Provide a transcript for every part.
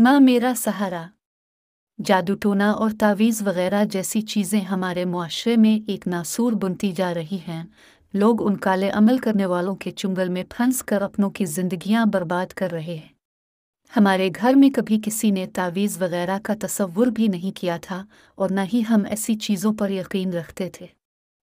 माँ मेरा सहारा। जादू टोना और तावीज़ वगैरह जैसी चीज़ें हमारे मुआशरे में एक नासूर बुनती जा रही हैं। लोग उन काले अमल करने वालों के चुंगल में फंस कर अपनों की जिंदगियां बर्बाद कर रहे हैं। हमारे घर में कभी किसी ने तावीज़ वगैरह का तसव्वुर भी नहीं किया था और न ही हम ऐसी चीज़ों पर यकीन रखते थे।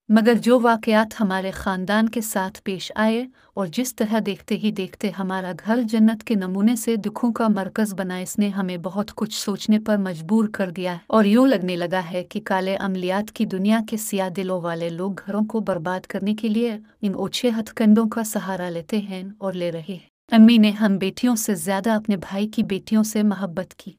मगर जो वाक़यात हमारे ख़ानदान के साथ पेश आए और जिस तरह देखते ही देखते हमारा घर जन्नत के नमूने से दुखों का मरकज़ बना, इसने हमें बहुत कुछ सोचने पर मजबूर कर दिया है। और यूँ लगने लगा है कि काले अमलियात की दुनिया के सिया दिलों वाले लोग घरों को बर्बाद करने के लिए इन ओछे हथकंडों का सहारा लेते हैं और ले रहे हैं। अम्मी ने हम बेटियों से ज़्यादा अपने भाई की बेटियों से मोहब्बत की।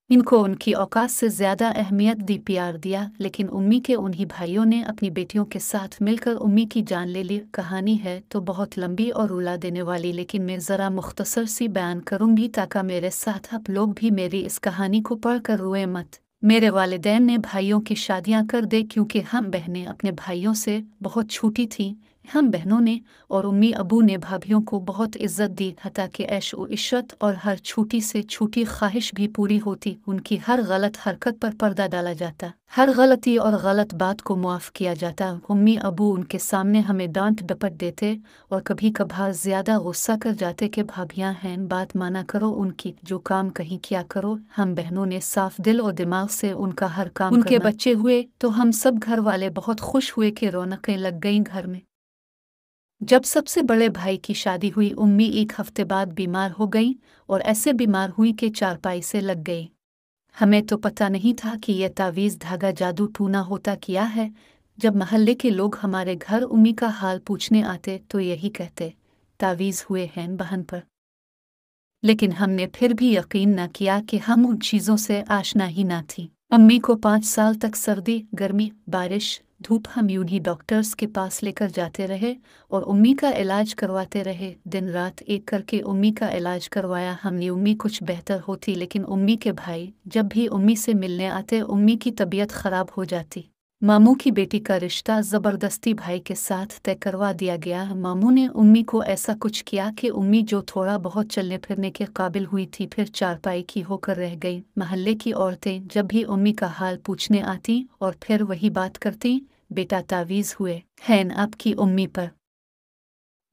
इनको उनकी औकात से ज़्यादा अहमियत दी, प्यार दिया, लेकिन उम्मी के उन्हीं भाइयों ने अपनी बेटियों के साथ मिलकर उम्मी की जान ले ली। कहानी है तो बहुत लंबी और रुला देने वाली, लेकिन मैं ज़रा मुख्तसर सी बयान करूँगी ताकि मेरे साथ आप लोग भी मेरी इस कहानी को पढ़कर रोए मत। मेरे वालिदैन ने भाइयों की शादियां कर दे क्योंकि हम बहनें अपने भाइयों से बहुत छोटी थीं। हम बहनों ने और उम्मी अबू ने भाभियों को बहुत इज्जत दी, हत्ता कि ऐश व इशरत और हर छोटी से छोटी ख्वाहिश भी पूरी होती। उनकी हर गलत हरकत पर पर्दा डाला जाता, हर गलती और गलत बात को मुआफ़ किया जाता। उम्मी अबू उनके सामने हमें डांट डपट देते और कभी कभार ज़्यादा गुस्सा कर जाते कि भाभियाँ हैं, बात माना करो उनकी, जो काम कहीं किया करो। हम बहनों ने साफ दिल और दिमाग से उनका हर काम उनके बच्चे हुए तो हम सब घर वाले बहुत खुश हुए कि रौनकें लग गईं घर में। जब सबसे बड़े भाई की शादी हुई, उम्मी एक हफ्ते बाद बीमार हो गई और ऐसे बीमार हुई कि चारपाई से लग गई। हमें तो पता नहीं था कि यह तावीज़ धागा जादू टूना होता क्या है। जब महल्ले के लोग हमारे घर उम्मी का हाल पूछने आते तो यही कहते, तावीज़ हुए हैं बहन पर। लेकिन हमने फिर भी यकीन न किया कि हम उन चीज़ों से आशना ही ना थी। अम्मी को 5 साल तक सर्दी, गर्मी, बारिश, धूप हम यूं ही डॉक्टर्स के पास लेकर जाते रहे और उम्मी का इलाज करवाते रहे। दिन रात एक करके उम्मी का इलाज करवाया हमने। उम्मी कुछ बेहतर होती, लेकिन उम्मी के भाई जब भी उम्मी से मिलने आते उम्मी की तबीयत खराब हो जाती। मामू की बेटी का रिश्ता ज़बरदस्ती भाई के साथ तय करवा दिया गया। मामू ने उम्मी को ऐसा कुछ किया कि उम्मी, जो थोड़ा बहुत चलने फिरने के काबिल हुई थी, फिर चारपाई की होकर रह गई। महल्ले की औरतें जब भी उम्मी का हाल पूछने आती और फिर वही बात करती, बेटा तावीज़ हुए हैं आपकी उम्मी पर।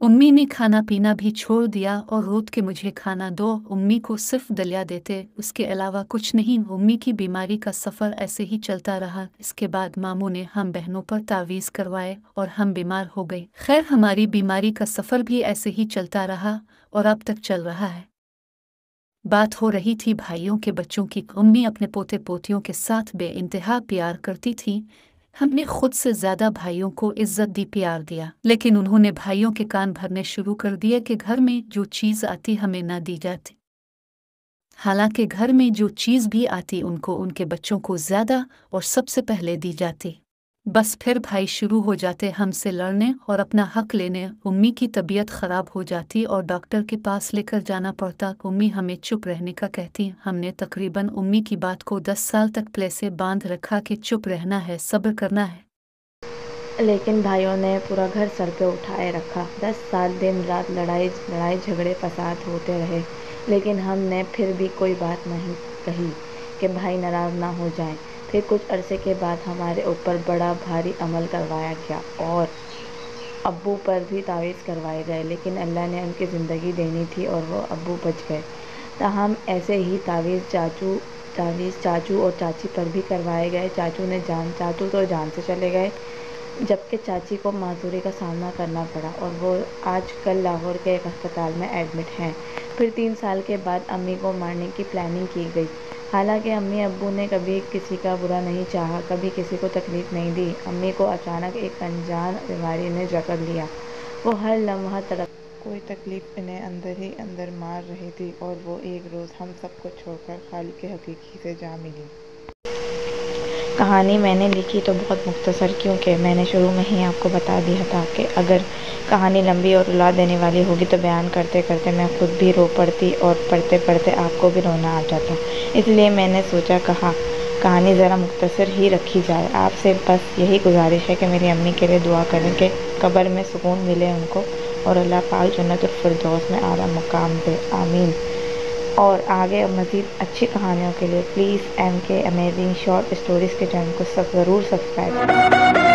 उम्मी ने खाना पीना भी छोड़ दिया और रोत के मुझे खाना दो। उम्मी को सिर्फ दलिया देते, उसके अलावा कुछ नहीं। उम्मी की बीमारी का सफ़र ऐसे ही चलता रहा। इसके बाद मामू ने हम बहनों पर तावीज़ करवाए और हम बीमार हो गए। खैर, हमारी बीमारी का सफ़र भी ऐसे ही चलता रहा और अब तक चल रहा है। बात हो रही थी भाइयों के बच्चों की। उम्मी अपने पोते पोतियों के साथ बेइंतहा प्यार करती थी। हमने खुद से ज़्यादा भाइयों को इज्जत दी, प्यार दिया, लेकिन उन्होंने भाइयों के कान भरने शुरू कर दिए कि घर में जो चीज़ आती हमें ना दी जाती। हालांकि घर में जो चीज़ भी आती उनको उनके बच्चों को ज़्यादा और सबसे पहले दी जाती। बस फिर भाई शुरू हो जाते हमसे लड़ने और अपना हक लेने। उम्मी की तबीयत ख़राब हो जाती और डॉक्टर के पास लेकर जाना पड़ता। उम्मी हमें चुप रहने का कहती। हमने तकरीबन उम्मी की बात को 10 साल तक प्ले से बांध रखा कि चुप रहना है, सब्र करना है। लेकिन भाइयों ने पूरा घर सर पे उठाए रखा। 10 साल दिन रात लड़ाई झगड़े फसाद होते रहे, लेकिन हमने फिर भी कोई बात नहीं कही कि भाई नाराज़ ना हो जाएं। फिर कुछ अरसे के बाद हमारे ऊपर बड़ा भारी अमल करवाया गया और अब्बू पर भी तावीज़ करवाए गए, लेकिन अल्लाह ने उनकी ज़िंदगी देनी थी और वो अब्बू बच गए। ताहम ऐसे ही तावीज़ चाचू और चाची पर भी करवाए गए। चाचू तो जान से चले गए, जबकि चाची को माजूरी का सामना करना पड़ा और वो आजकल लाहौर के एक अस्पताल में एडमिट हैं। फिर 3 साल के बाद अम्मी को मारने की प्लानिंग की गई। हालांकि अम्मी अब्बू ने कभी किसी का बुरा नहीं चाहा, कभी किसी को तकलीफ़ नहीं दी। अम्मी को अचानक एक अनजान बीमारी ने जकड़ लिया। वो हर लम्हा तड़प, कोई तकलीफ़ इन्हें अंदर ही अंदर मार रही थी और वो एक रोज़ हम सबको छोड़कर खालिक हकीकी से जा मिली। कहानी मैंने लिखी तो बहुत मुख्तसर, क्योंकि मैंने शुरू में ही आपको बता दिया था कि अगर कहानी लंबी और रुला देने वाली होगी तो बयान करते करते मैं खुद भी रो पड़ती और पढ़ते पढ़ते आपको भी रोना आ जाता। इसलिए मैंने सोचा कहानी ज़रा मुख्तसर ही रखी जाए। आपसे बस यही गुजारिश है कि मेरी अम्मी के लिए दुआ करें कि कब्र में सुकून मिले उनको और अल्लाह पाक जन्नतुल फिरदौस में आला मुकाम दे, आमीन। اور آگے مزید اچھی کہانیوں کے لیے پلیز ایم کے امیزنگ شارٹ اسٹوریز کے چینل کو ضرور سبسکرائب کریں۔